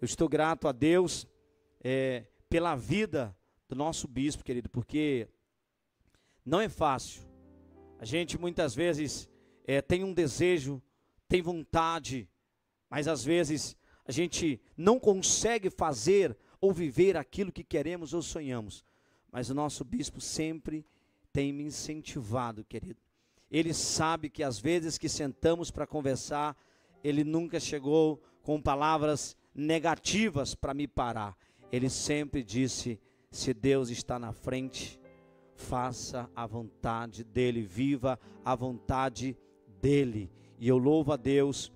Eu estou grato a Deus pela vida do nosso bispo, querido, porque não é fácil. A gente muitas vezes tem um desejo, tem vontade, mas às vezes a gente não consegue fazer ou viver aquilo que queremos ou sonhamos. Mas o nosso bispo sempre tem me incentivado, querido. Ele sabe que às vezes que sentamos para conversar, ele nunca chegou com palavras negativas para me parar. Ele sempre disse: se Deus está na frente, faça a vontade dele, viva a vontade dele. E eu louvo a Deus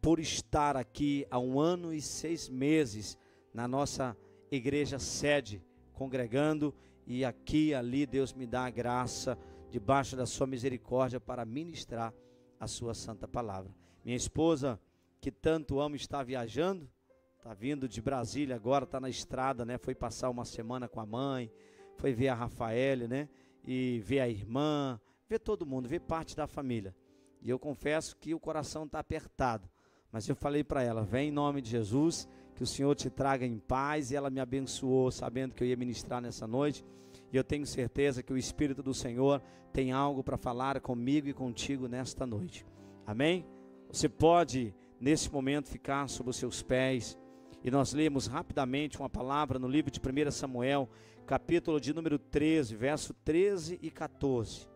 por estar aqui há 1 ano e 6 meses na nossa igreja sede, congregando, e aqui e ali Deus me dá a graça, debaixo da sua misericórdia, para ministrar a sua santa palavra. Minha esposa, que tanto amo, está viajando, está vindo de Brasília agora, está na estrada, né? Foi passar uma semana com a mãe, foi ver a Rafaele, né? E ver a irmã, ver todo mundo, ver parte da família. E eu confesso que o coração está apertado, mas eu falei para ela: vem em nome de Jesus, que o Senhor te traga em paz. E ela me abençoou, sabendo que eu ia ministrar nessa noite. E eu tenho certeza que o Espírito do Senhor tem algo para falar comigo e contigo nesta noite. Amém? Você pode, nesse momento, ficar sobre os seus pés. E nós lemos rapidamente uma palavra no livro de 1 Samuel, capítulo de número 13, verso 13 e 14.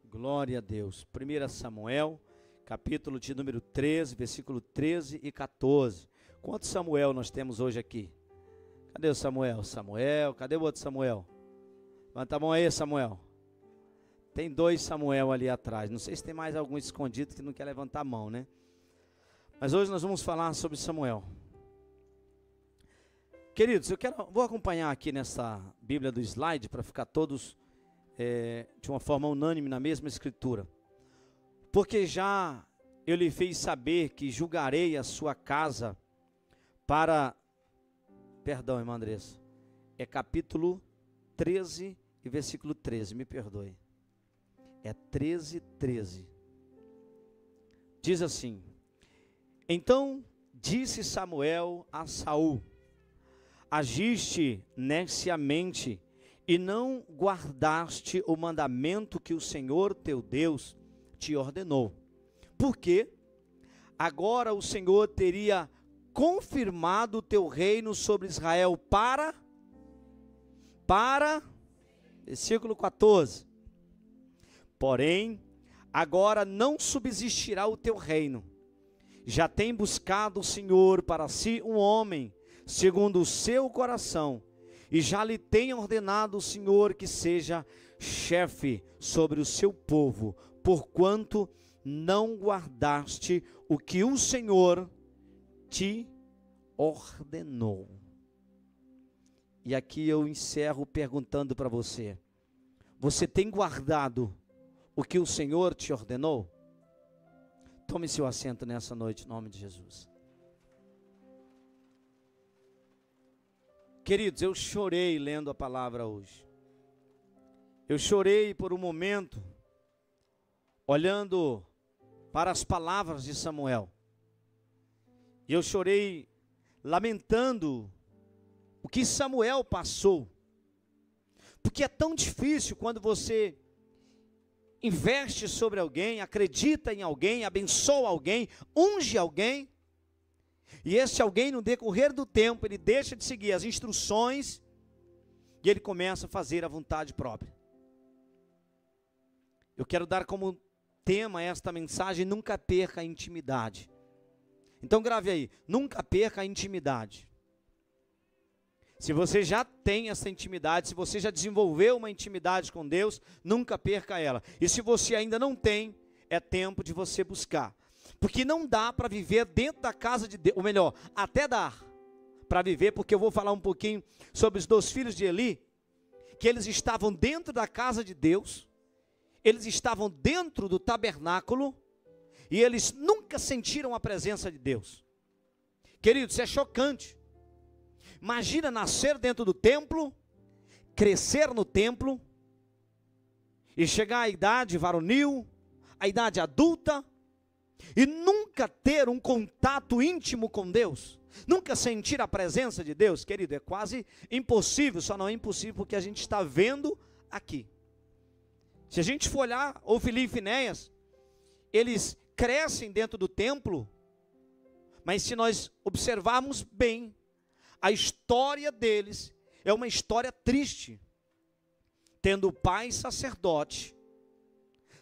Glória a Deus. 1 Samuel, capítulo de número 13, versículo 13 e 14. Quantos Samuel nós temos hoje aqui? Cadê o Samuel? Samuel, cadê o outro Samuel? Levanta a mão aí, Samuel. Tem 2 Samuel ali atrás. Não sei se tem mais algum escondido que não quer levantar a mão, né? Mas hoje nós vamos falar sobre Samuel. Queridos, vou acompanhar aqui nessa Bíblia do slide, para ficar todos de uma forma unânime na mesma escritura. Porque já eu lhe fiz saber que julgarei a sua casa para... Perdão, irmã Andressa. É capítulo 13 e versículo 13, me perdoe. É 13, 13. Diz assim: então disse Samuel a Saul: agiste neciamente e não guardaste o mandamento que o Senhor teu Deus te ordenou. Porque agora o Senhor teria confirmado o teu reino sobre Israel para, versículo 14. Porém, agora não subsistirá o teu reino. Já tem buscado o Senhor para si um homem, segundo o seu coração, e já lhe tem ordenado o Senhor que seja chefe sobre o seu povo, porquanto não guardaste o que o Senhor te ordenou. E aqui eu encerro perguntando para você: você tem guardado o que o Senhor te ordenou? Tome seu assento nessa noite, em nome de Jesus. Queridos, eu chorei lendo a palavra hoje. Eu chorei por um momento, olhando para as palavras de Samuel. E eu chorei lamentando o que Samuel passou. Porque é tão difícil quando você investe sobre alguém, acredita em alguém, abençoa alguém, unge alguém, e esse alguém, no decorrer do tempo, ele deixa de seguir as instruções e ele começa a fazer a vontade própria. Eu quero dar como tema esta mensagem: nunca perca a intimidade. Então grave aí: nunca perca a intimidade. Se você já tem essa intimidade, se você já desenvolveu uma intimidade com Deus, nunca perca ela. E se você ainda não tem, é tempo de você buscar. Porque não dá para viver dentro da casa de Deus, ou melhor, até dá para viver, porque eu vou falar um pouquinho sobre os 2 filhos de Eli, que eles estavam dentro da casa de Deus, eles estavam dentro do tabernáculo, e eles nunca sentiram a presença de Deus. Queridos, isso é chocante. Imagina nascer dentro do templo, crescer no templo, e chegar à idade varonil, à idade adulta, e nunca ter um contato íntimo com Deus, nunca sentir a presença de Deus, querido, é quase impossível. Só não é impossível porque a gente está vendo aqui. Se a gente for olhar Ofni e Finéias, eles crescem dentro do templo, mas se nós observarmos bem, a história deles é uma história triste. Tendo o pai sacerdote,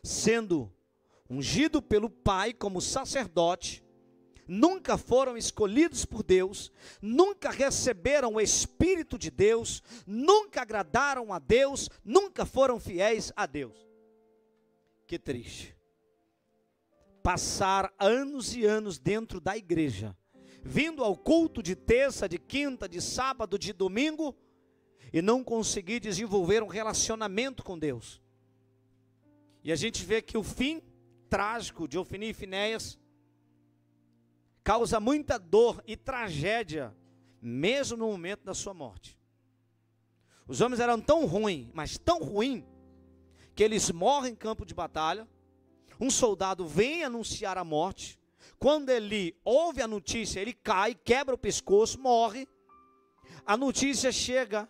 sendo ungido pelo pai como sacerdote, nunca foram escolhidos por Deus, nunca receberam o Espírito de Deus, nunca agradaram a Deus, nunca foram fiéis a Deus. Que triste. Passar anos e anos dentro da igreja, vindo ao culto de terça, de quinta, de sábado, de domingo, e não conseguir desenvolver um relacionamento com Deus. E a gente vê que o fim trágico de Ofni e Finéias causa muita dor e tragédia, mesmo no momento da sua morte. Os homens eram tão ruins, mas tão ruins, que eles morrem em campo de batalha. Um soldado vem anunciar a morte. Quando ele ouve a notícia, ele cai, quebra o pescoço, morre. A notícia chega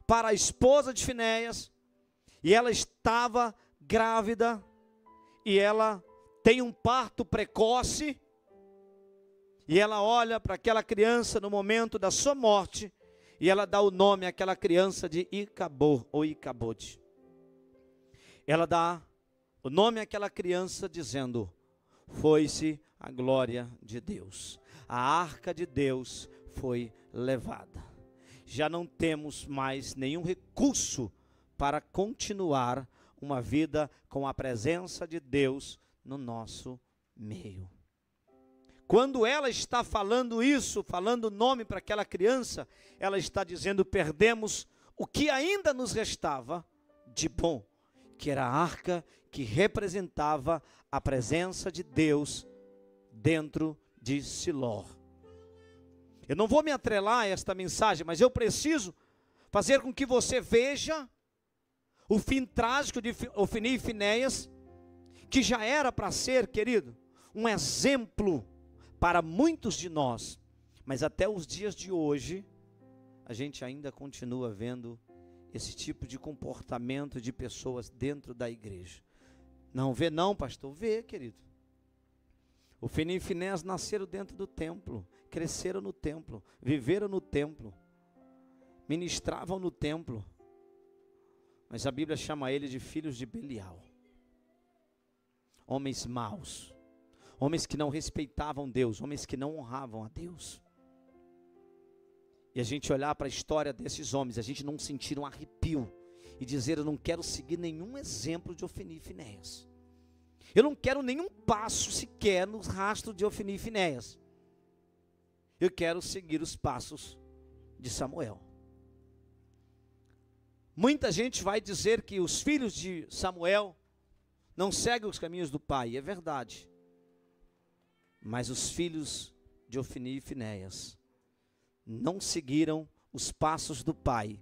para a esposa de Finéias, e ela estava grávida, e ela tem um parto precoce, e ela olha para aquela criança no momento da sua morte, e ela dá o nome àquela criança de Icabod, ou Icabode. Ela dá o nome àquela criança dizendo: foi-se a glória de Deus, a arca de Deus foi levada. Já não temos mais nenhum recurso para continuar uma vida com a presença de Deus no nosso meio. Quando ela está falando isso, falando o nome para aquela criança, ela está dizendo: perdemos o que ainda nos restava de bom, que era a arca que representava a presença de Deus dentro de Siló. Eu não vou me atrelar a esta mensagem, mas eu preciso fazer com que você veja o fim trágico de Ofni e Finéias, que já era para ser, querido, um exemplo para muitos de nós, mas até os dias de hoje, a gente ainda continua vendo esse tipo de comportamento de pessoas dentro da igreja. Não vê não, pastor? Vê, querido. Ofni e Finéias nasceram dentro do templo, cresceram no templo, viveram no templo, ministravam no templo, mas a Bíblia chama eles de filhos de Belial, homens maus, homens que não respeitavam Deus, homens que não honravam a Deus. E a gente olhar para a história desses homens, a gente não sentir um arrepio e dizer: eu não quero seguir nenhum exemplo de Ofni e Finéias, eu não quero nenhum passo sequer no rastro de Ofni e Finéias. Eu quero seguir os passos de Samuel. Muita gente vai dizer que os filhos de Samuel não seguem os caminhos do pai. É verdade. Mas os filhos de Ofni e Finéias não seguiram os passos do pai.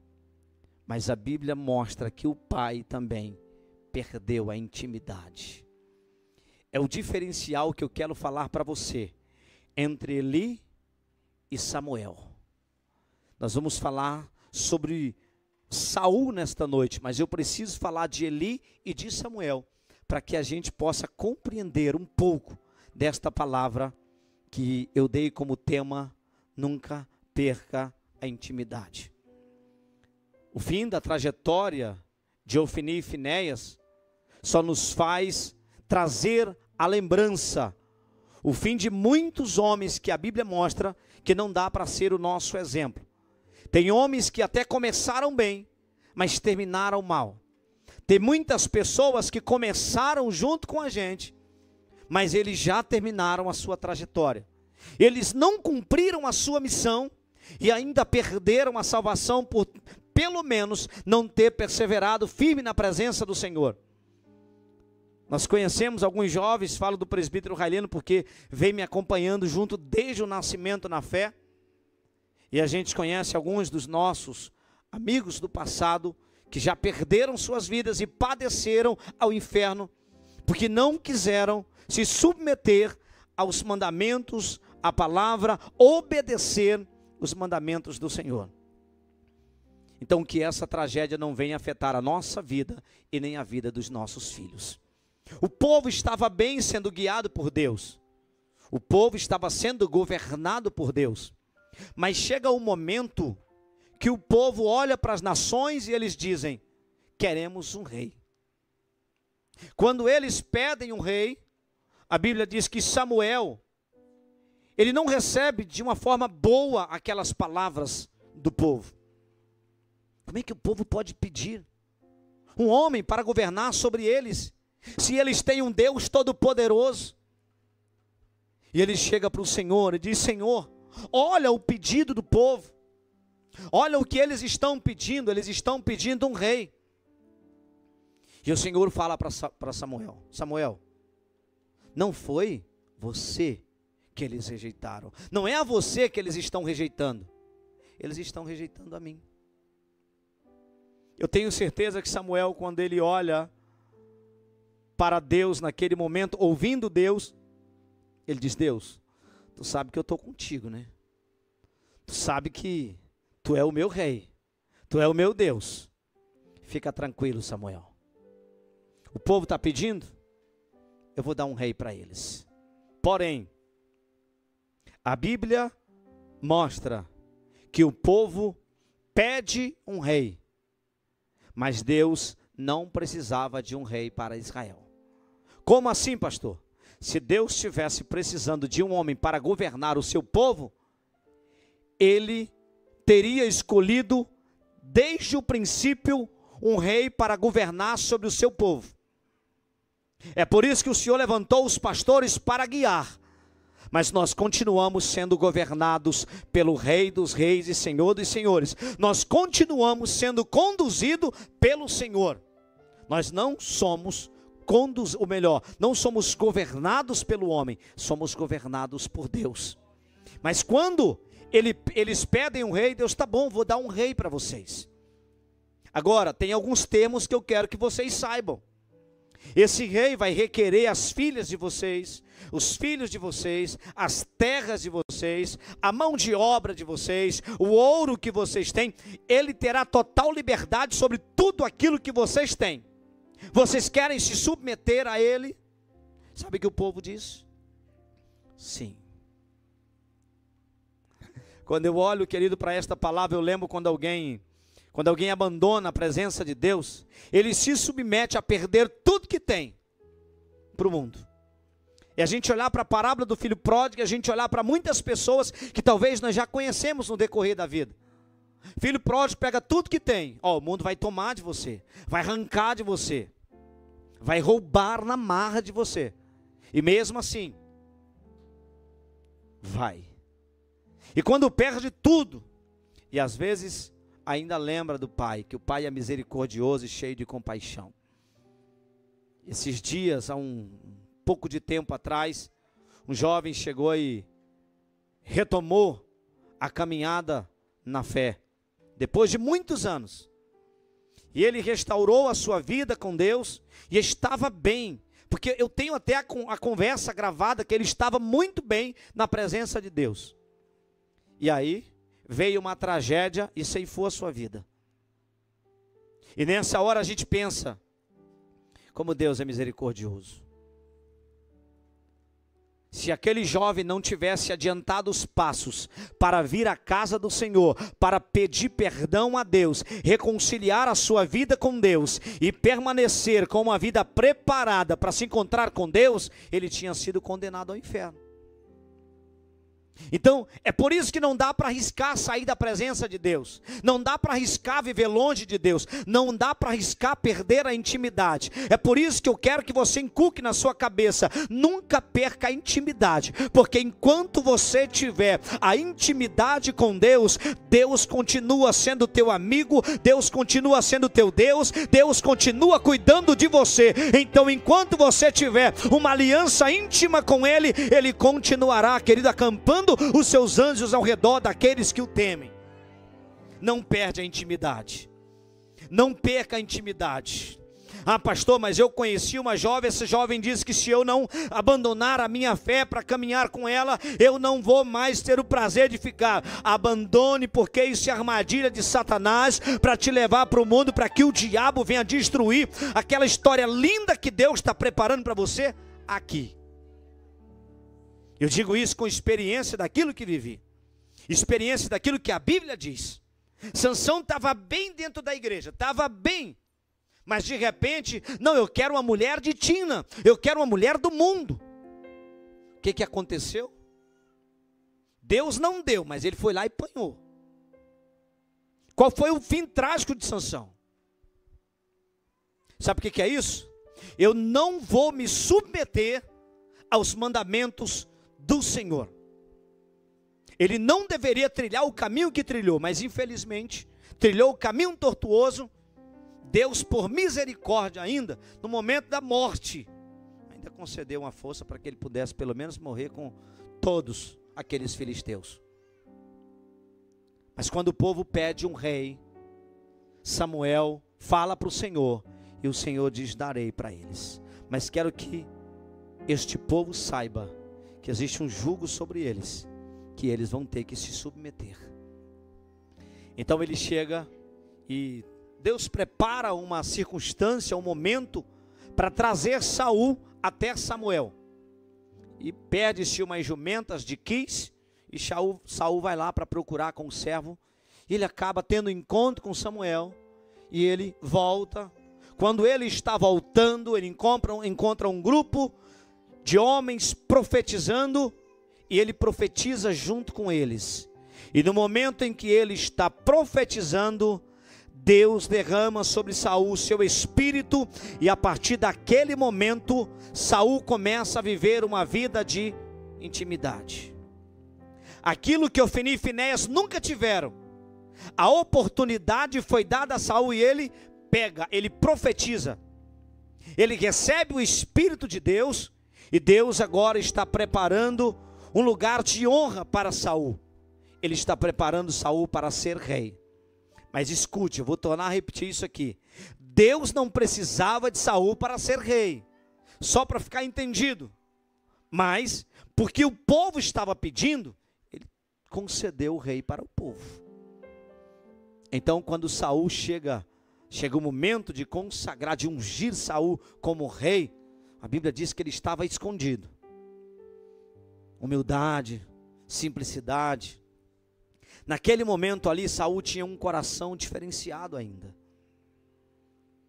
Mas a Bíblia mostra que o pai também perdeu a intimidade. É o diferencial que eu quero falar para você entre Eli e Samuel. Nós vamos falar sobre Saul nesta noite, mas eu preciso falar de Eli e de Samuel, para que a gente possa compreender um pouco desta palavra que eu dei como tema: nunca perca a intimidade. O fim da trajetória de Ofni e Finéias só nos faz trazer a lembrança, o fim de muitos homens que a Bíblia mostra que não dá para ser o nosso exemplo. Tem homens que até começaram bem, mas terminaram mal. Tem muitas pessoas que começaram junto com a gente, mas eles já terminaram a sua trajetória. Eles não cumpriram a sua missão e ainda perderam a salvação por, pelo menos, não ter perseverado firme na presença do Senhor. Nós conhecemos alguns jovens, falo do presbítero Raileno porque vem me acompanhando junto desde o nascimento na fé. E a gente conhece alguns dos nossos amigos do passado que já perderam suas vidas e padeceram ao inferno porque não quiseram se submeter aos mandamentos, à palavra, obedecer os mandamentos do Senhor. Então que essa tragédia não venha afetar a nossa vida e nem a vida dos nossos filhos. O povo estava bem sendo guiado por Deus. O povo estava sendo governado por Deus. Mas chega um momento que o povo olha para as nações e eles dizem: queremos um rei. Quando eles pedem um rei, a Bíblia diz que Samuel, ele não recebe de uma forma boa aquelas palavras do povo. Como é que o povo pode pedir um homem para governar sobre eles, se eles têm um Deus todo-poderoso? E ele chega para o Senhor e diz: Senhor, olha o pedido do povo, olha o que eles estão pedindo um rei. E o Senhor fala para Samuel: Samuel, não foi você que eles rejeitaram, não é a você que eles estão rejeitando, eles estão rejeitando a mim. Eu tenho certeza que Samuel, quando ele olha para Deus naquele momento, ouvindo Deus, ele diz: Deus, tu sabe que eu estou contigo, né? Tu sabe que tu é o meu rei, tu é o meu Deus. Fica tranquilo, Samuel. O povo está pedindo, eu vou dar um rei para eles. Porém, a Bíblia mostra que o povo pede um rei, mas Deus não precisava de um rei para Israel. Como assim, pastor? Se Deus estivesse precisando de um homem para governar o seu povo, ele teria escolhido desde o princípio um rei para governar sobre o seu povo. É por isso que o Senhor levantou os pastores para guiar, mas nós continuamos sendo governados pelo Rei dos Reis e Senhor dos Senhores. Nós continuamos sendo conduzidos pelo Senhor. Nós não somos não somos governados pelo homem, somos governados por Deus. Mas quando eles pedem um rei, Deus: tá bom, vou dar um rei para vocês. Agora, tem alguns termos que eu quero que vocês saibam. Esse rei vai requerer as filhas de vocês, os filhos de vocês, as terras de vocês, a mão de obra de vocês, o ouro que vocês têm. Ele terá total liberdade sobre tudo aquilo que vocês têm. Vocês querem se submeter a ele? Sabe o que o povo diz? Sim. Quando eu olho, querido, para esta palavra, eu lembro quando alguém abandona a presença de Deus, ele se submete a perder tudo que tem para o mundo. E a gente olhar para a parábola do filho pródigo, a gente olhar para muitas pessoas que talvez nós já conhecemos no decorrer da vida. Filho pródigo pega tudo que tem, o mundo vai tomar de você, vai arrancar de você, vai roubar na marra de você, e mesmo assim, vai. E quando perde tudo, e às vezes ainda lembra do pai, que o pai é misericordioso e cheio de compaixão. Esses dias, há um pouco de tempo atrás, um jovem chegou e retomou a caminhada na fé, depois de muitos anos, e ele restaurou a sua vida com Deus, e estava bem, porque eu tenho até a conversa gravada, que ele estava muito bem na presença de Deus, e aí veio uma tragédia e ceifou a sua vida. E nessa hora a gente pensa, como Deus é misericordioso. Se aquele jovem não tivesse adiantado os passos para vir à casa do Senhor, para pedir perdão a Deus, reconciliar a sua vida com Deus e permanecer com uma vida preparada para se encontrar com Deus, ele tinha sido condenado ao inferno. Então, é por isso que não dá para arriscar sair da presença de Deus, não dá para arriscar viver longe de Deus, não dá para arriscar perder a intimidade. É por isso que eu quero que você inculque na sua cabeça: nunca perca a intimidade, porque enquanto você tiver a intimidade com Deus, Deus continua sendo teu amigo, Deus continua sendo teu Deus, Deus continua cuidando de você. Então, enquanto você tiver uma aliança íntima com Ele, Ele continuará, querido, acampando os seus anjos ao redor daqueles que o temem. Não perde a intimidade, não perca a intimidade. Ah, pastor, mas eu conheci uma jovem, essa jovem disse que se eu não abandonar a minha fé para caminhar com ela, eu não vou mais ter o prazer de ficar. Abandone, porque isso é armadilha de Satanás para te levar para o mundo, para que o diabo venha destruir aquela história linda que Deus está preparando para você aqui. Eu digo isso com experiência daquilo que vivi, experiência daquilo que a Bíblia diz. Sansão estava bem dentro da igreja, estava bem. Mas de repente, não, eu quero uma mulher de Tina, eu quero uma mulher do mundo. O que aconteceu? Deus não deu, mas ele foi lá e apanhou. Qual foi o fim trágico de Sansão? Sabe o que é isso? Eu não vou me submeter aos mandamentos do Senhor. Ele não deveria trilhar o caminho que trilhou, mas infelizmente, trilhou o caminho tortuoso. Deus, por misericórdia ainda, no momento da morte, ainda concedeu uma força para que ele pudesse pelo menos morrer com todos aqueles filisteus. Mas quando o povo pede um rei, Samuel fala para o Senhor, e o Senhor diz: darei para eles. Mas quero que este povo saiba que existe um jugo sobre eles, que eles vão ter que se submeter. Então ele chega e Deus prepara uma circunstância, um momento para trazer Saul até Samuel. E pede-se umas jumentas de Quis, e Saul vai lá para procurar com o servo. E ele acaba tendo encontro com Samuel, e ele volta. Quando ele está voltando, ele encontra um grupo de homens profetizando, e ele profetiza junto com eles. E no momento em que ele está profetizando, Deus derrama sobre Saul o seu espírito, e a partir daquele momento, Saul começa a viver uma vida de intimidade. Aquilo que Ofni e Finéias nunca tiveram, a oportunidade foi dada a Saul, e ele pega, ele profetiza, ele recebe o Espírito de Deus, e Deus agora está preparando um lugar de honra para Saul. Ele está preparando Saul para ser rei. Mas escute, eu vou tornar a repetir isso aqui. Deus não precisava de Saul para ser rei, só para ficar entendido. Mas, porque o povo estava pedindo, ele concedeu o rei para o povo. Então, quando Saul chega o momento de consagrar, de ungir Saul como rei, a Bíblia diz que ele estava escondido. Humildade, simplicidade. Naquele momento ali, Saul tinha um coração diferenciado ainda.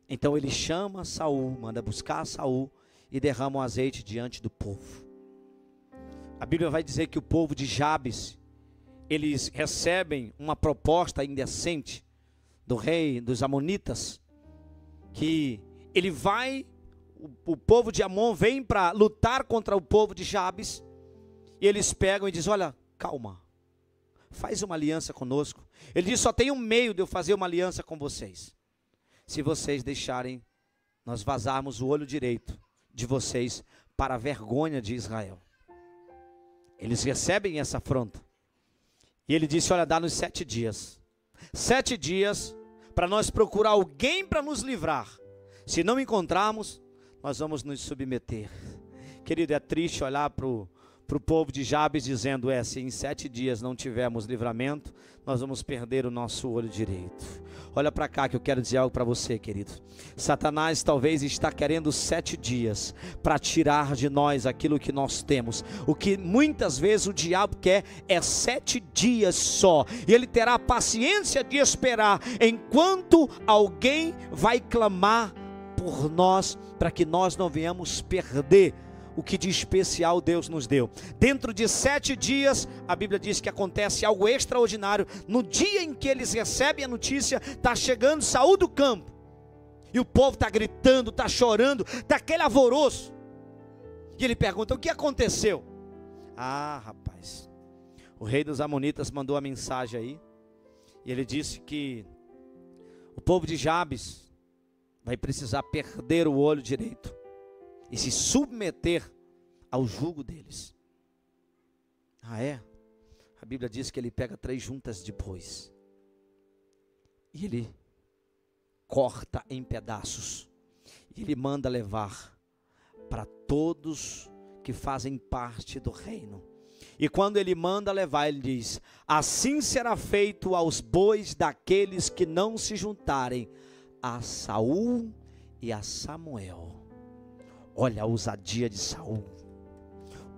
Então ele chama Saul, manda buscar Saul e derrama o azeite diante do povo. A Bíblia vai dizer que o povo de Jabes, eles recebem uma proposta indecente do rei dos Amonitas, que ele vai, o povo de Amon vem para lutar contra o povo de Jabes, e eles pegam e dizem: olha, calma, faz uma aliança conosco. Ele diz: só tem um meio de eu fazer uma aliança com vocês. Se vocês deixarem nós vazarmos o olho direito de vocês para a vergonha de Israel. Eles recebem essa afronta. E ele disse: olha, dá-nos 7 dias. 7 dias para nós procurar alguém para nos livrar. Se não encontrarmos, nós vamos nos submeter. Querido, é triste olhar para o povo de Jabes dizendo: se em 7 dias não tivermos livramento, nós vamos perder o nosso olho direito. Olha para cá que eu quero dizer algo para você, querido. Satanás talvez está querendo 7 dias para tirar de nós aquilo que nós temos. O que muitas vezes o diabo quer é 7 dias só. E ele terá paciência de esperar enquanto alguém vai clamar por nós, para que nós não venhamos perder o que de especial Deus nos deu. Dentro de 7 dias, a Bíblia diz que acontece algo extraordinário. No dia em que eles recebem a notícia, está chegando Saul do campo, e o povo está gritando, está chorando, está aquele alvoroço. E ele pergunta: o que aconteceu? Ah, rapaz, o rei dos Amonitas mandou a mensagem aí, e ele disse que o povo de Jabes vai precisar perder o olho direito e se submeter ao jugo deles. Ah, é? A Bíblia diz que ele pega 3 juntas de bois e ele corta em pedaços, Ele manda levar para todos que fazem parte do reino. E quando ele manda levar, ele diz: assim será feito aos bois daqueles que não se juntarem a Saul e a Samuel. Olha a ousadia de Saul.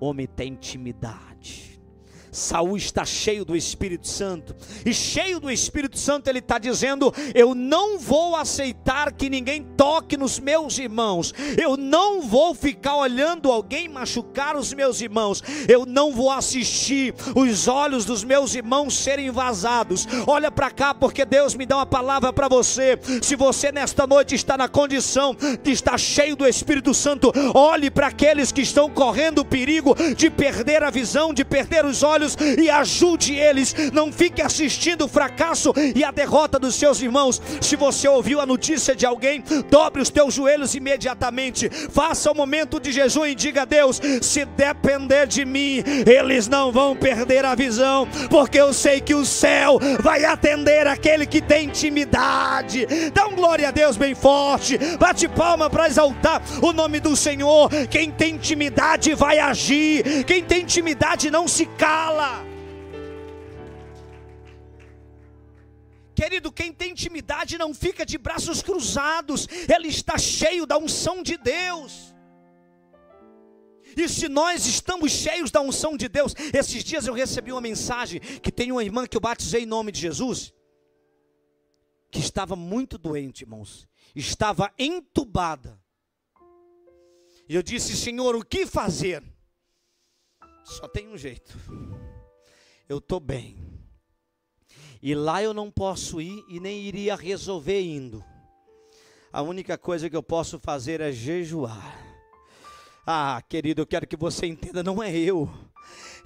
Homem tem intimidade. Saul está cheio do Espírito Santo, e cheio do Espírito Santo ele está dizendo: eu não vou aceitar que ninguém toque nos meus irmãos, eu não vou ficar olhando alguém machucar os meus irmãos, eu não vou assistir os olhos dos meus irmãos serem vazados. Olha para cá, porque Deus me dá uma palavra para você. Se você nesta noite está na condição de estar cheio do Espírito Santo, olhe para aqueles que estão correndo o perigo de perder a visão, de perder os olhos, e ajude eles. Não fique assistindo o fracasso e a derrota dos seus irmãos. Se você ouviu a notícia de alguém, dobre os teus joelhos imediatamente, faça um momento de jejum e diga a Deus: se depender de mim, eles não vão perder a visão, porque eu sei que o céu vai atender aquele que tem intimidade. Dá um glória a Deus bem forte, bate palma para exaltar o nome do Senhor. Quem tem intimidade vai agir, quem tem intimidade não se cala. Querido, quem tem intimidade não fica de braços cruzados, ele está cheio da unção de Deus. E se nós estamos cheios da unção de Deus, esses dias eu recebi uma mensagem que tem uma irmã que eu batizei em nome de Jesus, que estava muito doente, irmãos, estava entubada. E eu disse: Senhor, o que fazer? Só tem um jeito. Eu estou bem, e lá eu não posso ir e nem iria resolver indo. A única coisa que eu posso fazer é jejuar. Ah, querido, eu quero que você entenda, não é eu,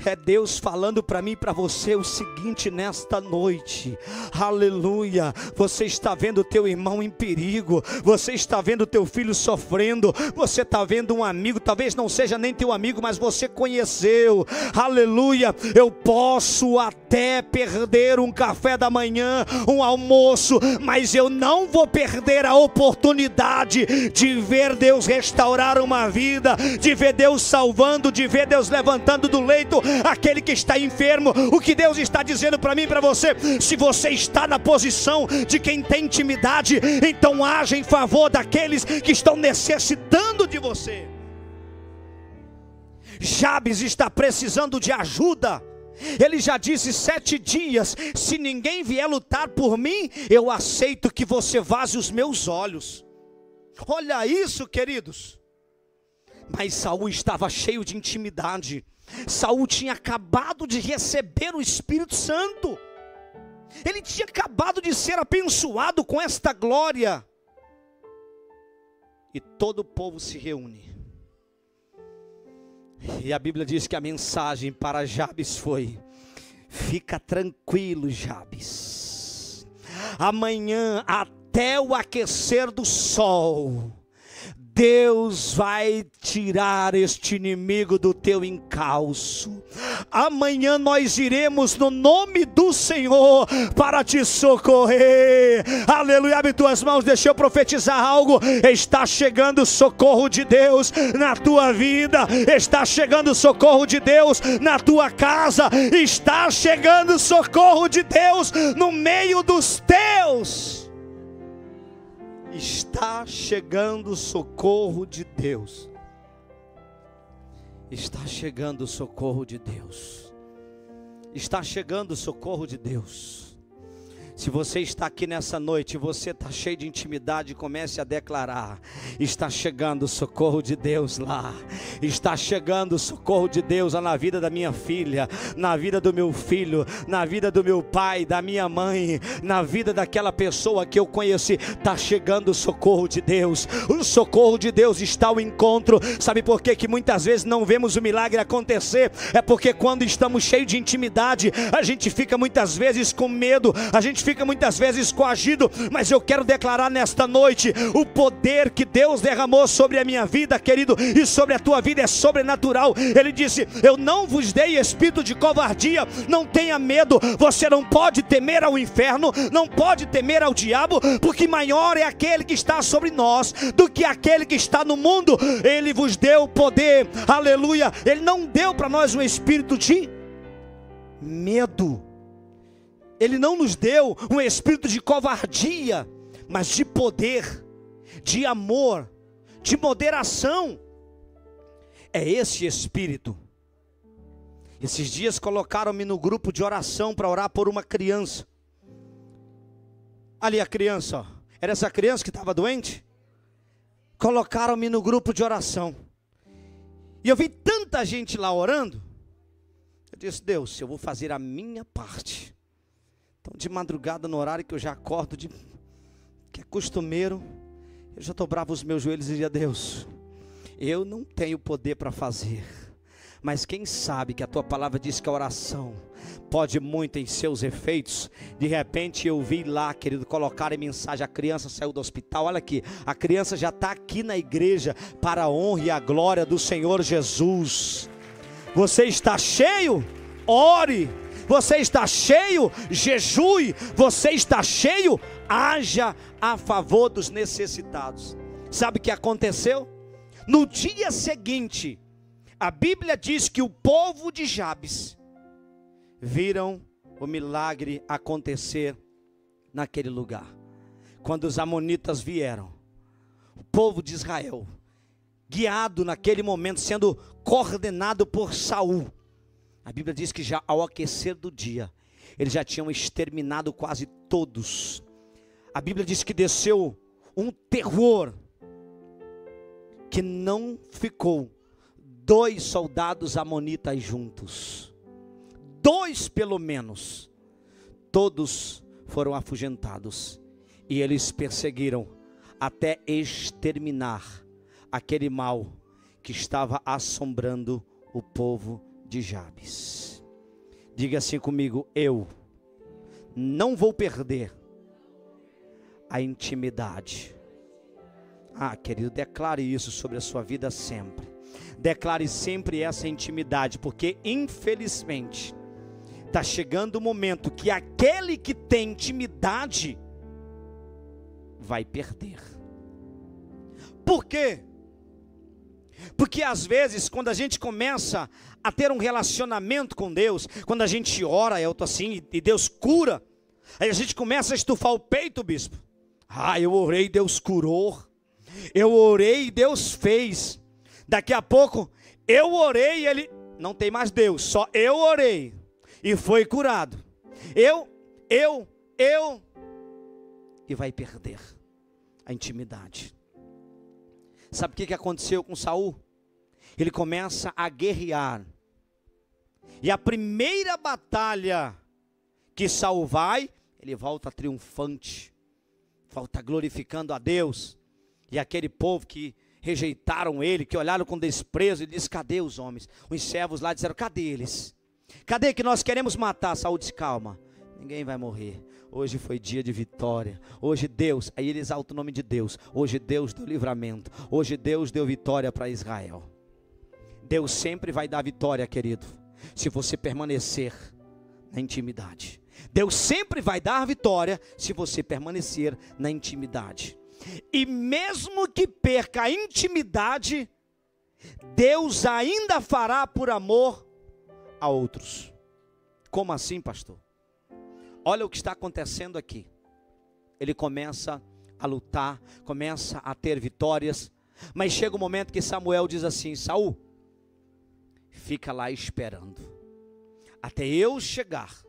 é Deus falando para mim e para você o seguinte nesta noite. Aleluia. Você está vendo o teu irmão em perigo, você está vendo o teu filho sofrendo, você está vendo um amigo, talvez não seja nem teu amigo, mas você conheceu. Aleluia. Eu posso até perder um café da manhã, um almoço, mas eu não vou perder a oportunidade de ver Deus restaurar uma vida, de ver Deus salvando, de ver Deus levantando do leito aquele que está enfermo. O que Deus está dizendo para mim e para você: se você está na posição de quem tem intimidade, então haja em favor daqueles que estão necessitando de você. Jabes está precisando de ajuda. Ele já disse 7 dias: se ninguém vier lutar por mim, eu aceito que você vaze os meus olhos. Olha isso, queridos. Mas Saul estava cheio de intimidade. Saul tinha acabado de receber o Espírito Santo. Ele tinha acabado de ser abençoado com esta glória. E todo o povo se reúne. E a Bíblia diz que a mensagem para Jabes foi: fica tranquilo, Jabes. Amanhã, até o aquecer do sol, Deus vai tirar este inimigo do teu encalço. Amanhã nós iremos no nome do Senhor para te socorrer. Aleluia. Abre tuas mãos, deixa eu profetizar algo. Está chegando o socorro de Deus na tua vida. Está chegando o socorro de Deus na tua casa. Está chegando o socorro de Deus no meio dos teus. Está chegando o socorro de Deus. Está chegando o socorro de Deus. Está chegando o socorro de Deus. Se você está aqui nessa noite, você está cheio de intimidade, comece a declarar: está chegando o socorro de Deus lá. Está chegando o socorro de Deus lá na vida da minha filha, na vida do meu filho, na vida do meu pai, da minha mãe, na vida daquela pessoa que eu conheci. Está chegando o socorro de Deus. O socorro de Deus está ao encontro. Sabe por quê que muitas vezes não vemos o milagre acontecer? É porque quando estamos cheios de intimidade, a gente fica muitas vezes com medo, a gente fica muitas vezes coagido. Mas eu quero declarar nesta noite o poder que Deus derramou sobre a minha vida, querido, e sobre a tua vida vida é sobrenatural. Ele disse: eu não vos dei espírito de covardia, não tenha medo. Você não pode temer ao inferno, não pode temer ao diabo, porque maior é aquele que está sobre nós do que aquele que está no mundo. Ele vos deu poder, aleluia. Ele não deu para nós um espírito de medo, Ele não nos deu um espírito de covardia, mas de poder, de amor, de moderação. É esse espírito. Esses dias colocaram-me no grupo de oração para orar por uma criança. Ali a criança, ó. Era essa criança que estava doente? Colocaram-me no grupo de oração. E eu vi tanta gente lá orando. Eu disse: Deus, eu vou fazer a minha parte. Então de madrugada, no horário que eu já acordo, que é costumeiro, eu já dobrava os meus joelhos e dizia: Deus, eu não tenho poder para fazer, mas quem sabe que a tua palavra diz que a oração pode muito em seus efeitos. De repente eu vi lá, querido, colocarem mensagem: a criança saiu do hospital. Olha aqui, a criança já está aqui na igreja, para a honra e a glória do Senhor Jesus. Você está cheio? Ore. Você está cheio? Jejue. Você está cheio? Haja a favor dos necessitados. Sabe o que aconteceu? No dia seguinte, a Bíblia diz que o povo de Jabes viram o milagre acontecer naquele lugar. Quando os amonitas vieram, o povo de Israel, guiado naquele momento, sendo coordenado por Saul, a Bíblia diz que já ao aquecer do dia, eles já tinham exterminado quase todos. A Bíblia diz que desceu um terror, que não ficou 2 soldados amonitas juntos. 2 pelo menos. Todos foram afugentados. E eles perseguiram até exterminar aquele mal que estava assombrando o povo de Jabes. Diga assim comigo: eu não vou perder a intimidade. Ah, querido, declare isso sobre a sua vida sempre. Declare sempre essa intimidade, porque infelizmente está chegando o momento que aquele que tem intimidade vai perder. Por quê? Porque às vezes, quando a gente começa a ter um relacionamento com Deus, quando a gente ora, eu tô assim, e Deus cura, aí a gente começa a estufar o peito, bispo. Ah, eu orei, Deus curou. Eu orei e Deus fez. Daqui a pouco, eu orei e Ele... Não tem mais Deus, só eu orei e foi curado. E vai perder a intimidade. Sabe o que aconteceu com Saul? Ele começa a guerrear. E a primeira batalha que Saul vai, ele volta triunfante. Volta glorificando a Deus. E aquele povo que rejeitaram ele, que olharam com desprezo, e disse: cadê os homens? Os servos lá disseram: cadê eles? Cadê que nós queremos matar? Saul disse: calma, ninguém vai morrer. Hoje foi dia de vitória. Hoje Deus, aí ele exalta o nome de Deus. Hoje Deus deu livramento. Hoje Deus deu vitória para Israel. Deus sempre vai dar vitória, querido, se você permanecer na intimidade. Deus sempre vai dar vitória se você permanecer na intimidade. E mesmo que perca a intimidade, Deus ainda fará por amor a outros. Como assim, pastor? Olha o que está acontecendo aqui. Ele começa a lutar, começa a ter vitórias, mas chega um momento que Samuel diz assim: Saul, fica lá esperando até eu chegar.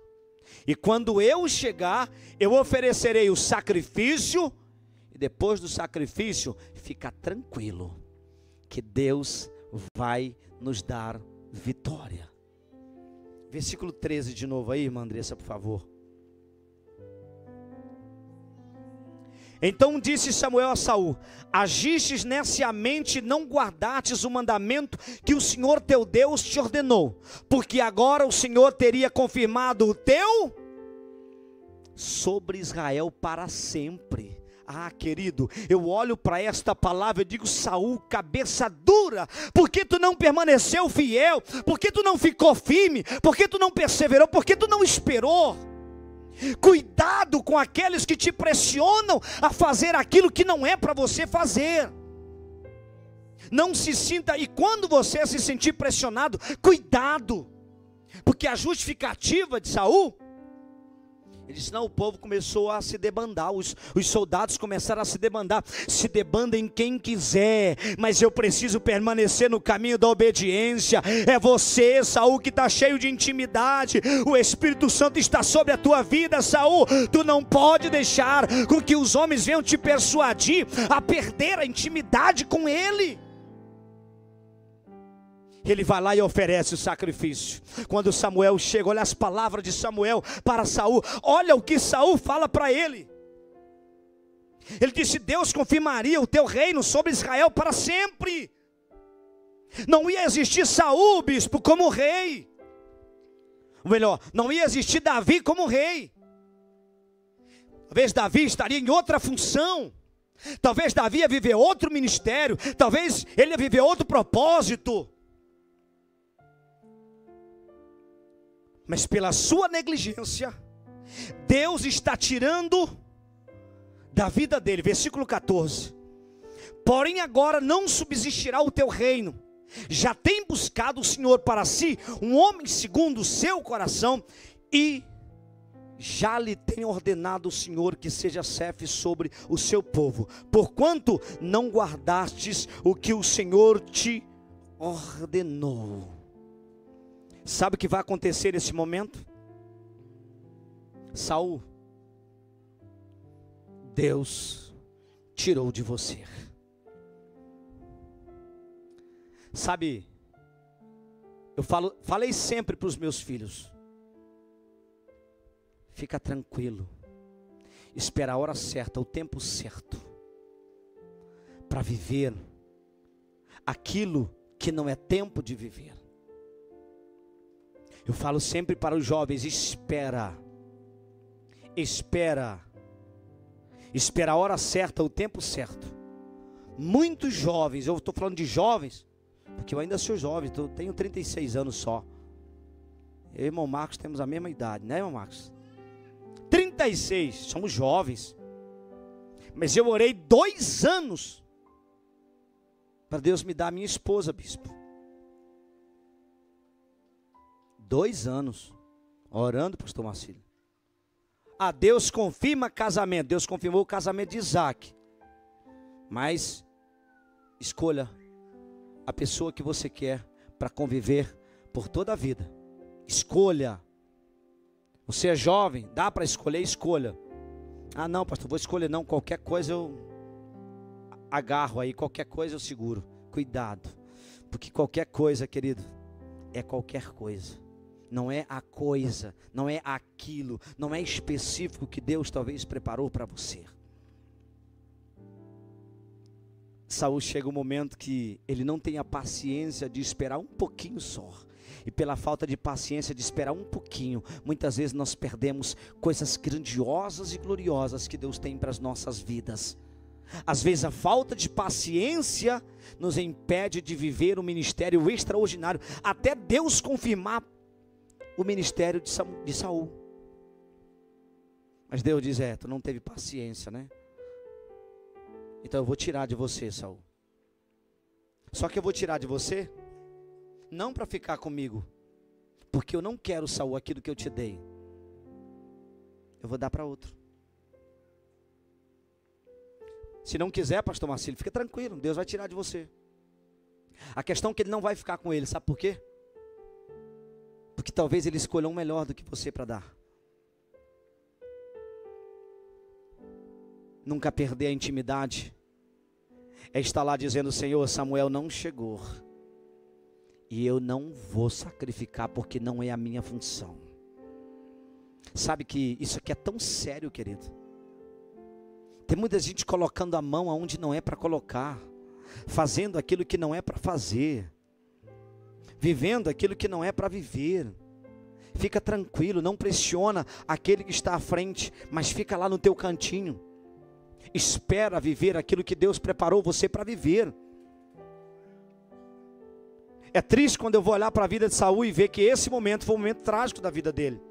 E quando eu chegar, eu oferecerei o sacrifício. E depois do sacrifício, fica tranquilo, que Deus vai nos dar vitória. Versículo 13 de novo aí, irmã Andressa, por favor. Então disse Samuel a Saul: agistes neciamente, não guardastes o mandamento que o Senhor teu Deus te ordenou, porque agora o Senhor teria confirmado o teu sobre Israel para sempre. Ah, querido, eu olho para esta palavra e digo: Saul, cabeça dura, por que tu não permaneceu fiel? Por que tu não ficou firme? Por que tu não perseverou? Por que tu não esperou? Cuidado com aqueles que te pressionam a fazer aquilo que não é para você fazer. Não se sinta, e quando você se sentir pressionado, cuidado, porque a justificativa de Saul, ele disse: não, o povo começou a se debandar, os soldados começaram a se debandar. Se debandem quem quiser, mas eu preciso permanecer no caminho da obediência. É você, Saul, que está cheio de intimidade, o Espírito Santo está sobre a tua vida, Saul. Tu não pode deixar com que os homens venham te persuadir a perder a intimidade com Ele. Ele vai lá e oferece o sacrifício. Quando Samuel chega, olha as palavras de Samuel para Saul. Olha o que Saul fala para ele. Ele disse: Deus confirmaria o teu reino sobre Israel para sempre. Não ia existir Saul, bispo, como rei. Ou melhor, não ia existir Davi como rei. Talvez Davi estaria em outra função. Talvez Davi ia viver outro ministério. Talvez ele ia viver outro propósito. Mas pela sua negligência, Deus está tirando da vida dele. Versículo 14. Porém agora não subsistirá o teu reino. Já tem buscado o Senhor para si um homem segundo o seu coração, e já lhe tem ordenado o Senhor que seja chefe sobre o seu povo, porquanto não guardastes o que o Senhor te ordenou. Sabe o que vai acontecer nesse momento? Saul, Deus tirou de você. Sabe, eu falei sempre para os meus filhos: fica tranquilo, espera a hora certa, o tempo certo, para viver aquilo que não é tempo de viver. Eu falo sempre para os jovens: espera a hora certa, o tempo certo. Muitos jovens, eu estou falando de jovens, porque eu ainda sou jovem, tenho 36 anos só. Eu e o irmão Marcos temos a mesma idade, né, irmão Marcos? 36, somos jovens. Mas eu orei 2 anos para Deus me dar a minha esposa, bispo. 2 anos orando, pastor Marcílio. Ah, Deus confirma casamento. Deus confirmou o casamento de Isaac. Mas escolha a pessoa que você quer para conviver por toda a vida. Escolha. Você é jovem, dá para escolher, escolha. Ah não, pastor, vou escolher não, qualquer coisa eu agarro aí, qualquer coisa eu seguro. Cuidado, porque qualquer coisa, querido, é qualquer coisa. Não é a coisa, não é aquilo, não é específico que Deus talvez preparou para você. Saul chega um momento que ele não tem a paciência de esperar um pouquinho só. E pela falta de paciência de esperar um pouquinho, muitas vezes nós perdemos coisas grandiosas e gloriosas que Deus tem para as nossas vidas. Às vezes a falta de paciência nos impede de viver um ministério extraordinário, até Deus confirmar o ministério de Saul. Mas Deus diz: tu não teve paciência, né? Então eu vou tirar de você, Saul. Só que eu vou tirar de você não para ficar comigo, porque eu não quero, Saul, aquilo que eu te dei. Eu vou dar para outro. Se não quiser, pastor Marcílio, fica tranquilo, Deus vai tirar de você. A questão é que ele não vai ficar com ele, sabe por quê? Porque talvez ele escolha um melhor do que você para dar. Nunca perder a intimidade é estar lá dizendo: Senhor, Samuel não chegou, e eu não vou sacrificar porque não é a minha função. Sabe que isso aqui é tão sério, querido. Tem muita gente colocando a mão aonde não é para colocar, fazendo aquilo que não é para fazer, vivendo aquilo que não é para viver. Fica tranquilo, não pressiona aquele que está à frente, mas fica lá no teu cantinho. espera viver aquilo que Deus preparou você para viver. É triste quando eu vou olhar para a vida de Saul e ver que esse momento foi um momento trágico da vida dele.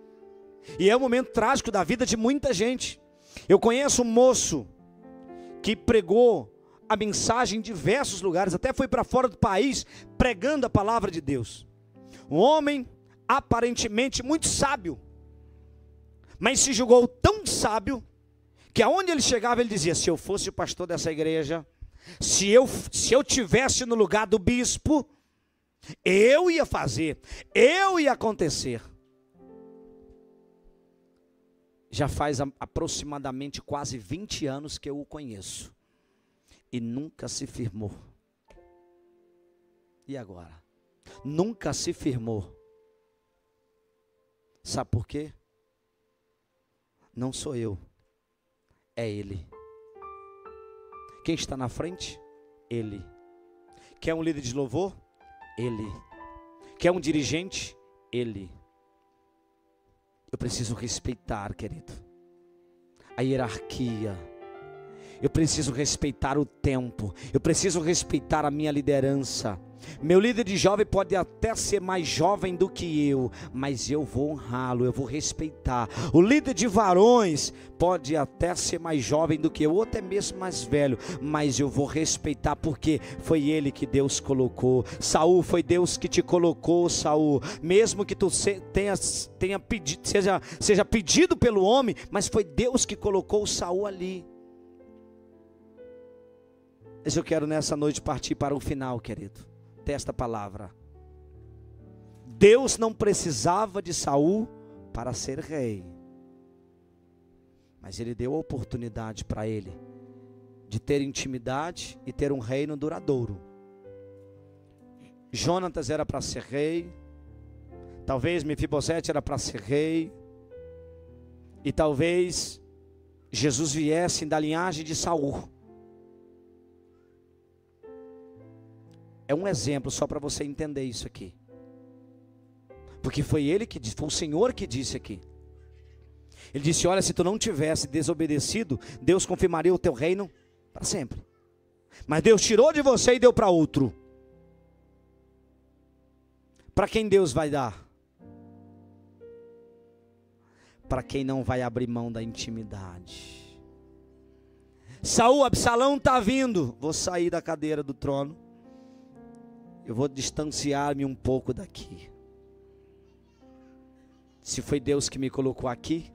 E é um momento trágico da vida de muita gente. Eu conheço um moço que pregou a mensagem em diversos lugares, até foi para fora do país pregando a palavra de Deus. Um homem aparentemente muito sábio, mas se julgou tão sábio que aonde ele chegava ele dizia: se eu fosse o pastor dessa igreja, se eu tivesse no lugar do bispo, eu ia fazer, eu ia acontecer. Já faz aproximadamente quase 20 anos que eu o conheço e nunca se firmou. E agora? Nunca se firmou. Sabe por quê? Não sou eu, é Ele. Quem está na frente? Ele. Quer um líder de louvor? Ele. Quer um dirigente? Ele. Eu preciso respeitar, querido, a hierarquia. Eu preciso respeitar o tempo. Eu preciso respeitar a minha liderança. Meu líder de jovem pode até ser mais jovem do que eu, mas eu vou honrá-lo, eu vou respeitar. O líder de varões pode até ser mais jovem do que eu, ou até mesmo mais velho, mas eu vou respeitar, porque foi ele que Deus colocou. Saul, foi Deus que te colocou, Saul. Mesmo que tu tenha pedido, seja pedido pelo homem, mas foi Deus que colocou Saul ali. Mas eu quero nessa noite partir para o final, querido, desta palavra. Deus não precisava de Saul para ser rei, mas Ele deu a oportunidade para ele de ter intimidade e ter um reino duradouro. Jonatas era para ser rei, talvez Mefibosete era para ser rei, e talvez Jesus viesse da linhagem de Saul. É um exemplo só para você entender isso aqui, porque foi ele que disse, foi o Senhor que disse aqui. Ele disse: olha, se tu não tivesse desobedecido, Deus confirmaria o teu reino para sempre. Mas Deus tirou de você e deu para outro. Para quem Deus vai dar? Para quem não vai abrir mão da intimidade. Saul, Absalão está vindo. Vou sair da cadeira do trono. Eu vou distanciar-me um pouco daqui. Se foi Deus que me colocou aqui,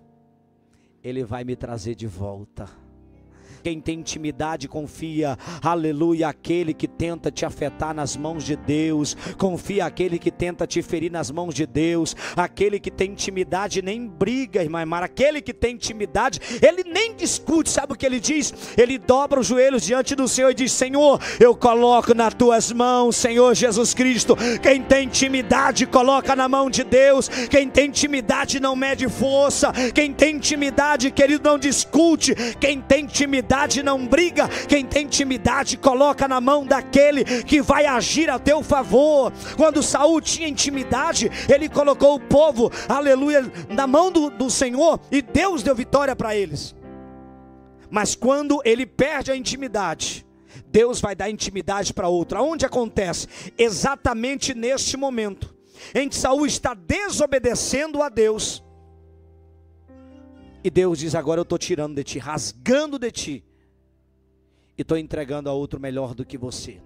Ele vai me trazer de volta. Quem tem intimidade confia, aleluia, aquele que tenta te afetar nas mãos de Deus, confia aquele que tenta te ferir nas mãos de Deus. Aquele que tem intimidade nem briga, irmã Mara, aquele que tem intimidade, ele nem discute. Sabe o que ele diz? Ele dobra os joelhos diante do Senhor e diz: Senhor, eu coloco nas tuas mãos, Senhor Jesus Cristo. Quem tem intimidade coloca na mão de Deus. Quem tem intimidade não mede força. Quem tem intimidade, querido, não discute. Quem tem intimidade não briga. Quem tem intimidade coloca na mão daquele que vai agir a teu favor. Quando Saul tinha intimidade, ele colocou o povo, aleluia, na mão do Senhor, e Deus deu vitória para eles. Mas quando ele perde a intimidade, Deus vai dar intimidade para outro. Aonde acontece? Exatamente neste momento em que Saul está desobedecendo a Deus, e Deus diz: agora eu estou tirando de ti, rasgando de ti, e estou entregando a outro melhor do que você.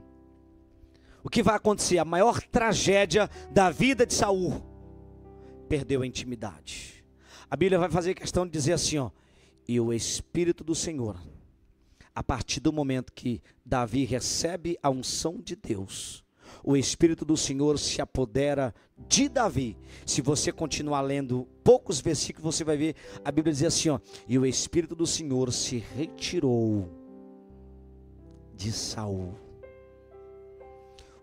O que vai acontecer? A maior tragédia da vida de Saul: perdeu a intimidade. A Bíblia vai fazer questão de dizer assim, ó: e o Espírito do Senhor, a partir do momento que Davi recebe a unção de Deus, o Espírito do Senhor se apodera de Davi. Se você continuar lendo poucos versículos, você vai ver a Bíblia dizer assim, ó: e o Espírito do Senhor se retirou de Saul.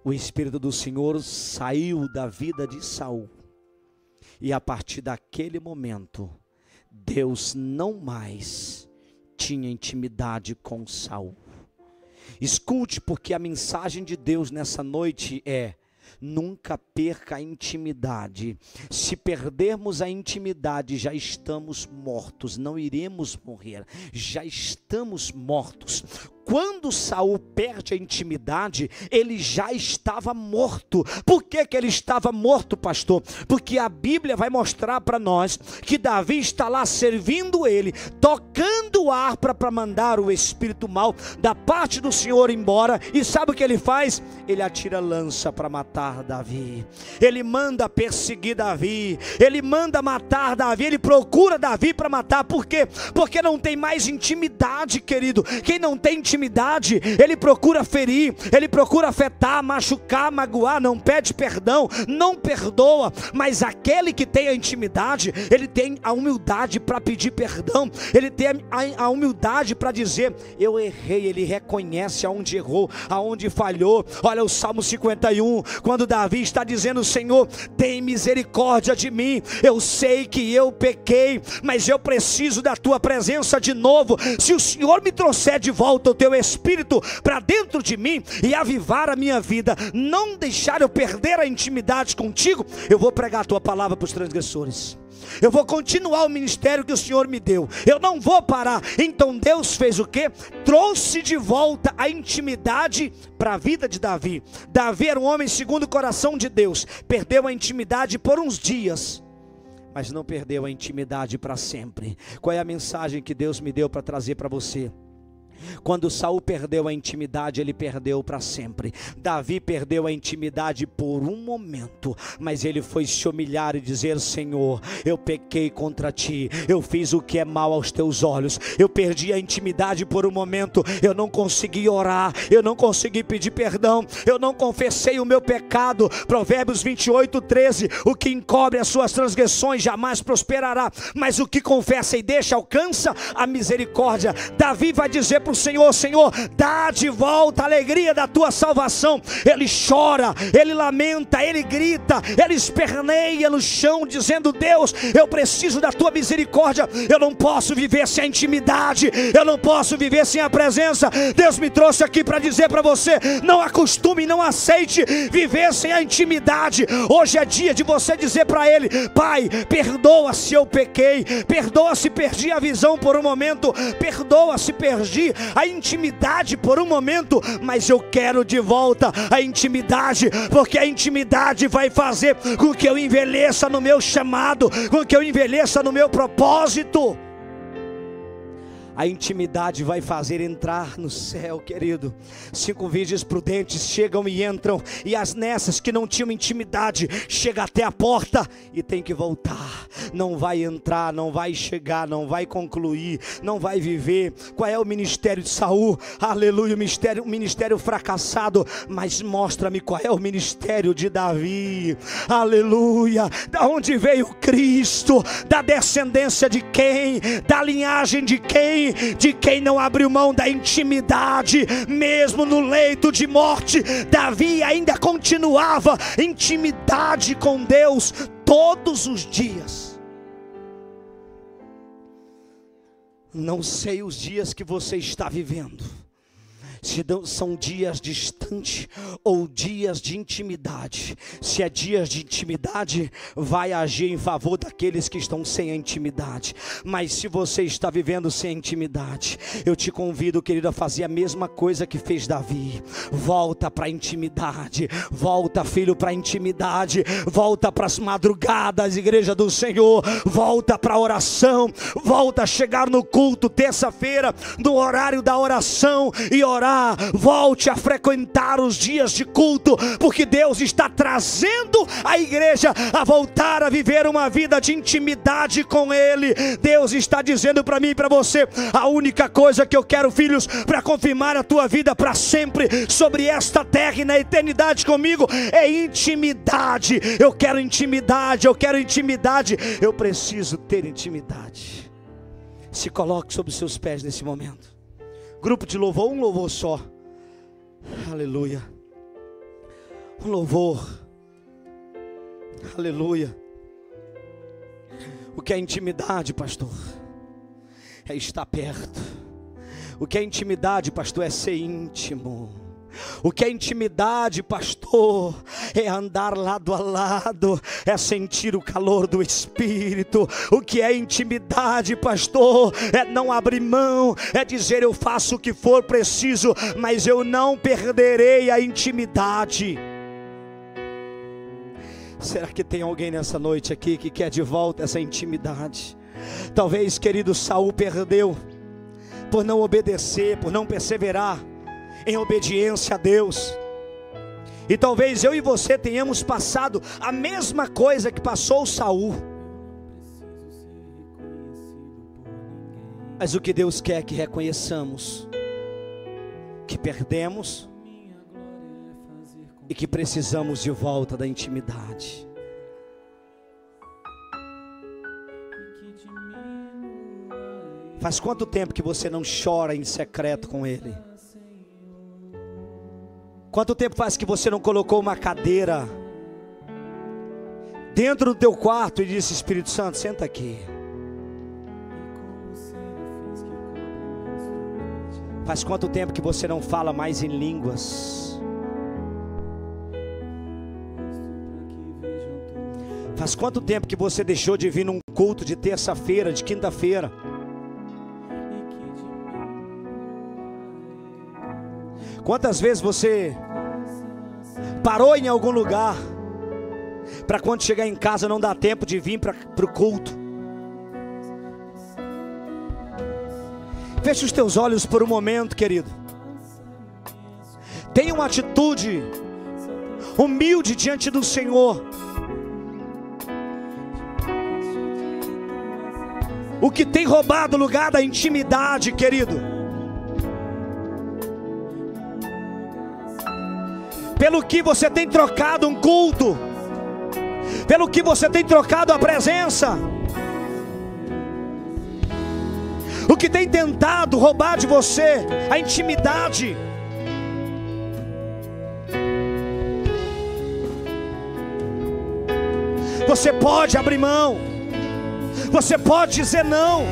O Espírito do Senhor saiu da vida de Saul, e a partir daquele momento, Deus não mais tinha intimidade com Saul. Escute, porque a mensagem de Deus nessa noite é: Nunca perca a intimidade. Se perdermos a intimidade, já estamos mortos, não iremos morrer, já estamos mortos. Quando Saul perde a intimidade, ele já estava morto. Por que ele estava morto, pastor? Porque a Bíblia vai mostrar para nós que Davi está lá servindo ele, tocando harpa para mandar o espírito mau da parte do Senhor embora. E sabe o que ele faz? Ele atira lança para matar Davi. Ele manda perseguir Davi. Ele manda matar Davi. Ele procura Davi para matar. Por quê? Porque não tem mais intimidade, querido. Quem não tem intimidade, ele procura ferir, ele procura afetar, machucar, magoar, não pede perdão, não perdoa. Mas aquele que tem a intimidade, ele tem a humildade para pedir perdão, ele tem a humildade para dizer: eu errei. Ele reconhece aonde errou, aonde falhou. Olha o Salmo 51, quando Davi está dizendo: Senhor, tem misericórdia de mim, eu sei que eu pequei, mas eu preciso da tua presença de novo. Se o Senhor me trouxer de volta o teu Espírito para dentro de mim e avivar a minha vida, não deixar eu perder a intimidade contigo, eu vou pregar a tua palavra para os transgressores, eu vou continuar o ministério que o Senhor me deu, eu não vou parar. Então Deus fez o quê? Trouxe de volta a intimidade para a vida de Davi. Davi era um homem segundo o coração de Deus, perdeu a intimidade por uns dias, mas não perdeu a intimidade para sempre. Qual é a mensagem que Deus me deu para trazer para você? Quando Saul perdeu a intimidade, ele perdeu para sempre. Davi perdeu a intimidade por um momento, mas ele foi se humilhar e dizer: Senhor, eu pequei contra ti, eu fiz o que é mal aos teus olhos, eu perdi a intimidade por um momento, eu não consegui orar, eu não consegui pedir perdão, eu não confessei o meu pecado. Provérbios 28:13, o que encobre as suas transgressões jamais prosperará, mas o que confessa e deixa alcança a misericórdia. Davi vai dizer para o Senhor: Senhor, dá de volta a alegria da tua salvação. Ele chora, ele lamenta, ele grita, ele esperneia no chão dizendo: Deus, eu preciso da tua misericórdia, eu não posso viver sem a intimidade, eu não posso viver sem a presença. Deus me trouxe aqui para dizer para você: não acostume, não aceite viver sem a intimidade. Hoje é dia de você dizer para Ele: Pai, perdoa se eu pequei, perdoa se perdi a visão por um momento, perdoa se perdi a intimidade por um momento, mas eu quero de volta a intimidade, porque a intimidade vai fazer com que eu envelheça no meu chamado, com que eu envelheça no meu propósito. A intimidade vai fazer entrar no céu, querido. 5 virgens prudentes chegam e entram, e as nessas que não tinham intimidade chegam até a porta e tem que voltar. Não vai entrar, não vai chegar, não vai concluir, não vai viver. Qual é o ministério de Saul? Aleluia, o ministério fracassado. Mas mostra-me qual é o ministério de Davi. Aleluia. Da onde veio Cristo? Da descendência de quem? Da linhagem de quem? De quem não abriu mão da intimidade. Mesmo no leito de morte, Davi ainda continuava intimidade com Deus todos os dias. Não sei os dias que você está vivendo, se são dias distantes ou dias de intimidade. Se é dias de intimidade, vai agir em favor daqueles que estão sem a intimidade. Mas se você está vivendo sem a intimidade, eu te convido, querido, a fazer a mesma coisa que fez Davi. Volta para a intimidade, volta, filho, para a intimidade, volta para as madrugadas, igreja do Senhor, volta para a oração, volta a chegar no culto terça-feira, no horário da oração, e orar. Volte a frequentar os dias de culto, porque Deus está trazendo a igreja a voltar a viver uma vida de intimidade com Ele. Deus está dizendo para mim e para você: a única coisa que eu quero, filhos, para confirmar a tua vida para sempre sobre esta terra e na eternidade comigo, é intimidade. Eu quero intimidade, eu quero intimidade, eu preciso ter intimidade. Se coloque sobre os seus pés nesse momento. Grupo de louvor, um louvor só. Aleluia. Um louvor. Aleluia. O que é intimidade, pastor? É estar perto. O que é intimidade, pastor? É ser íntimo. O que é intimidade, pastor? é andar lado a lado, é sentir o calor do Espírito. O que é intimidade, pastor? É não abrir mão, é dizer: eu faço o que for preciso, mas eu não perderei a intimidade. Será que tem alguém nessa noite aqui que quer de volta essa intimidade? Talvez, querido, Saul perdeu por não obedecer, por não perseverar em obediência a Deus. E talvez eu e você tenhamos passado a mesma coisa que passou Saul. Mas o que Deus quer é que reconheçamos que perdemos e que precisamos de volta da intimidade. Faz quanto tempo que você não chora em secreto com Ele? Quanto tempo faz que você não colocou uma cadeira dentro do teu quarto e disse: Espírito Santo, senta aqui. Faz quanto tempo que você não fala mais em línguas? Faz quanto tempo que você deixou de vir num culto de terça-feira, de quinta-feira? Quantas vezes você parou em algum lugar para quando chegar em casa não dar tempo de vir para o culto? Feche os teus olhos por um momento, querido. Tenha uma atitude humilde diante do Senhor. O que tem roubado o lugar da intimidade, querido? Pelo que você tem trocado um culto, pelo que você tem trocado a presença, o que tem tentado roubar de você a intimidade. Você pode abrir mão, você pode dizer não,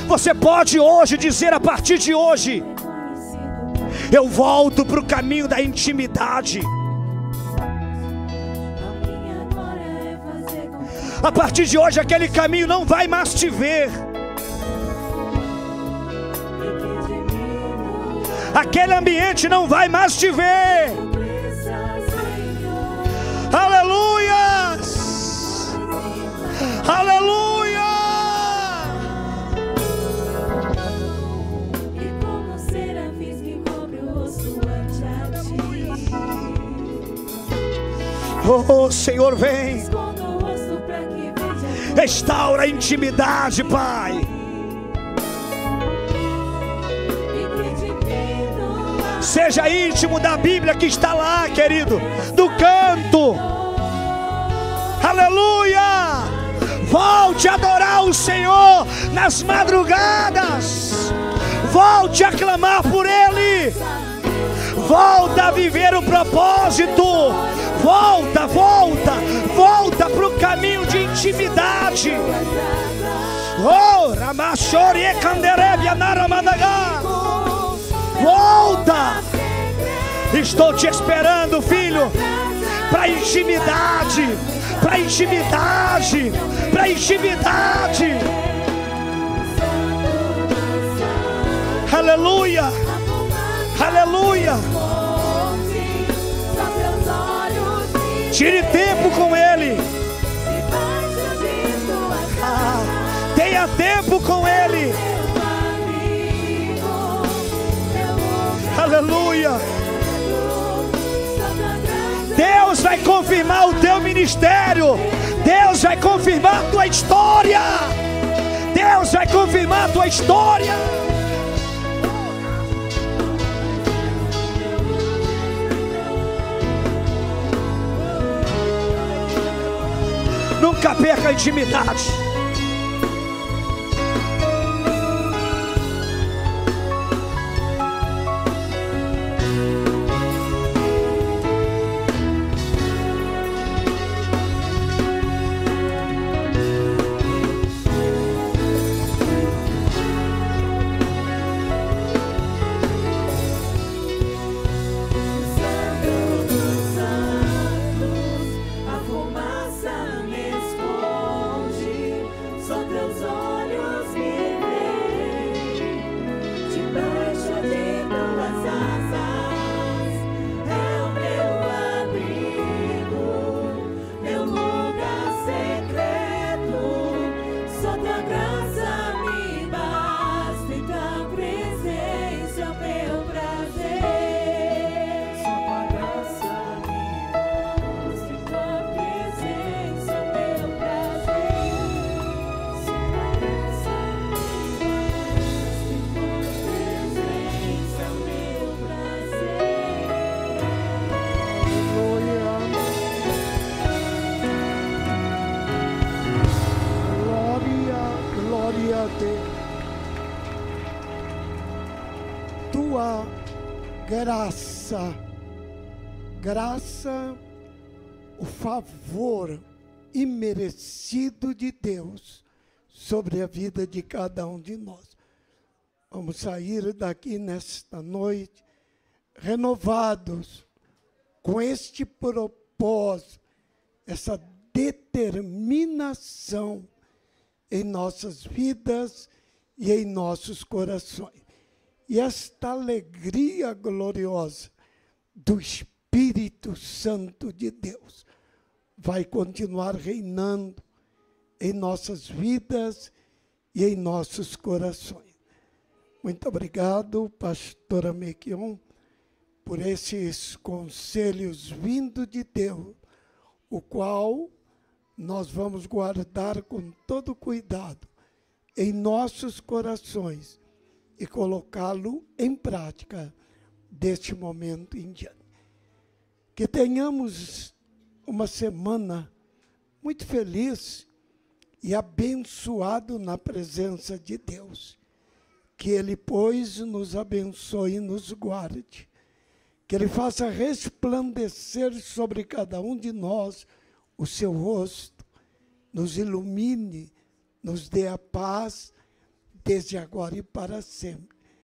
você pode hoje dizer: a partir de hoje eu volto para o caminho da intimidade. A partir de hoje aquele caminho não vai mais te ver. Aquele ambiente não vai mais te ver. Aleluias! Aleluia! Oh, Senhor, vem. Restaura a intimidade, Pai. Seja íntimo da Bíblia que está lá, querido, do canto. Aleluia! Volte a adorar o Senhor nas madrugadas. Volte a clamar por Ele. Volta a viver o propósito. Volta, volta, volta para o caminho de intimidade. Oh, Ramachori e Canderebia Naramadaga. Volta. Estou te esperando, filho, para intimidade, para intimidade, para intimidade. Aleluia, aleluia. Tire tempo com Ele. Tenha tempo com Ele. Aleluia. Deus vai confirmar o teu ministério. Deus vai confirmar a tua história. Deus vai confirmar a tua história. Nunca perca a intimidade. Tua graça, o favor imerecido de Deus sobre a vida de cada um de nós. Vamos sair daqui nesta noite renovados com este propósito, essa determinação em nossas vidas e em nossos corações. E esta alegria gloriosa do Espírito Santo de Deus vai continuar reinando em nossas vidas e em nossos corações. Muito obrigado, pastora Mequion, por esses conselhos vindos de Deus, o qual nós vamos guardar com todo cuidado em nossos corações e colocá-lo em prática deste momento em diante. Que tenhamos uma semana muito feliz e abençoado na presença de Deus. Que Ele, pois, nos abençoe e nos guarde. Que Ele faça resplandecer sobre cada um de nós o seu rosto, nos ilumine, nos dê a paz, desde agora e para sempre.